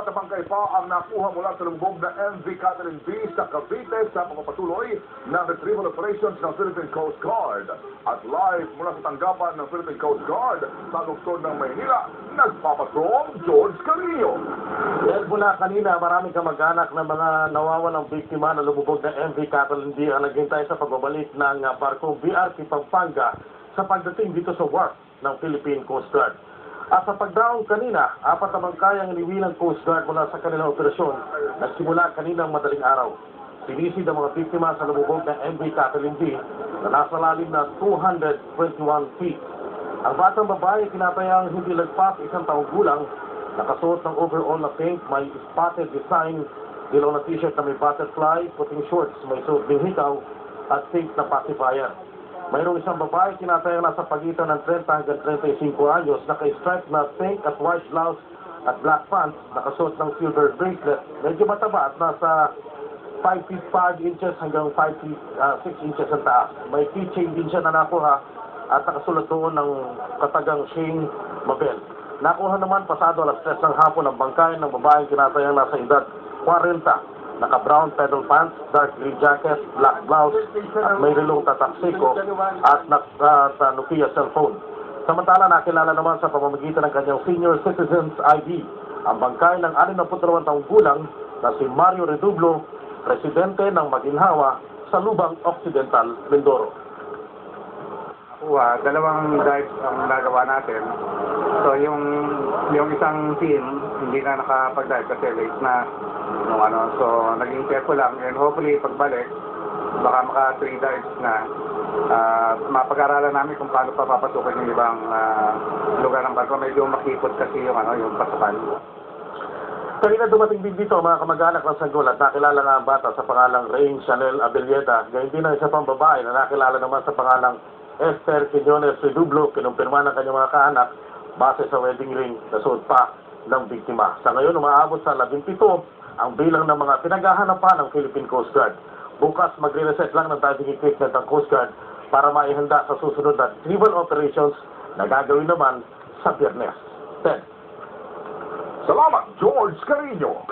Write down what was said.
na bangkay pa ang nakuha mula sa lubog na MV Catherine B sa Cavite sa pagpapatuloy ng retrieval operations ng Philippine Coast Guard. At live mula sa tanggapan ng Philippine Coast Guard sa lungsod ng Maynila, nagpapatrol George Carrillo. Dahil mula kanina, maraming kamag-anak ng mga nawawalang biktima na lumubog ng MV Catherine B ang naghintay sa pagbabalik ng barkong BRP Pampanga sa pagdating dito sa wharf ng Philippine Coast Guard. At sa pagdaong kanina, 4 na bangkay ang iniwi ng Coast Guard mula sa kanilang operasyon nagsimula kaninang madaling araw. Sinisid ang mga biktima sa lumubog ng MV Catherine B na nasa lalim na 221 feet. Ang batang babae tinatayang hindi lagpas 1 taong gulang, nakasuot ng overall na pink, may spotted design, dilaw na t-shirt na may butterfly, puting shorts, may suot ding hikaw, at pink na pacifier. Mayroong isang babae tinatayang nasa pagitan ng 30 hanggang 35 anyos, naka-stripe na pink at white blouse at black pants, nakasuot ng silver bracelet, medyo mataba at nasa 5 feet 5 inches hanggang 5 feet 6 inches ang taas. May keychain din siya na nakuha at nakasulat doon ng katagang Shane Mabel. Nakuha naman pasado alas 3 ng hapon ang bangkay ng babaeng tinatayang nasa edad 40. Naka-brown pedal pants, dark green jacket, black blouse, at may rilong tataksiko at Nokia cellphone. Samantala, nakilala naman sa pamamagitan ng kanyang Senior Citizens ID ang bangkay ng 62 taong gulang na si Mario Redublo, presidente ng Maginhawa sa Lubang Occidental, Mindoro. Dalawang dives ang nagawa natin. So yung isang team hindi na nakapag-dive kasi late na so naging careful lang and hopefully pagbalik baka maka 3 dives na mapag-aralan namin kung paano pa papasukin yung ibang lugar ng barko. Medyo makipot kasi yung pasukan. Kanina dumating din dito mga kamag-anak ng sanggol at nakilala nga ang bata sa pangalang Rain Chanel Abelleda. Gayun din ang isa pang babae na nakilala naman sa pangalang Esther Quiñones Redublo, kinumpirma ng kanyang mga kaanak base sa wedding ring na suot pa ng biktima. Sa ngayon, umaabot sa 17 ang bilang ng mga pinaghahanapan ng Philippine Coast Guard. Bukas, magre-reset lang ng diving equipment ng Coast Guard para maihanda sa susunod na retrieval operations na gagawin naman sa Biyernes 10. Salamat, George Carrillo.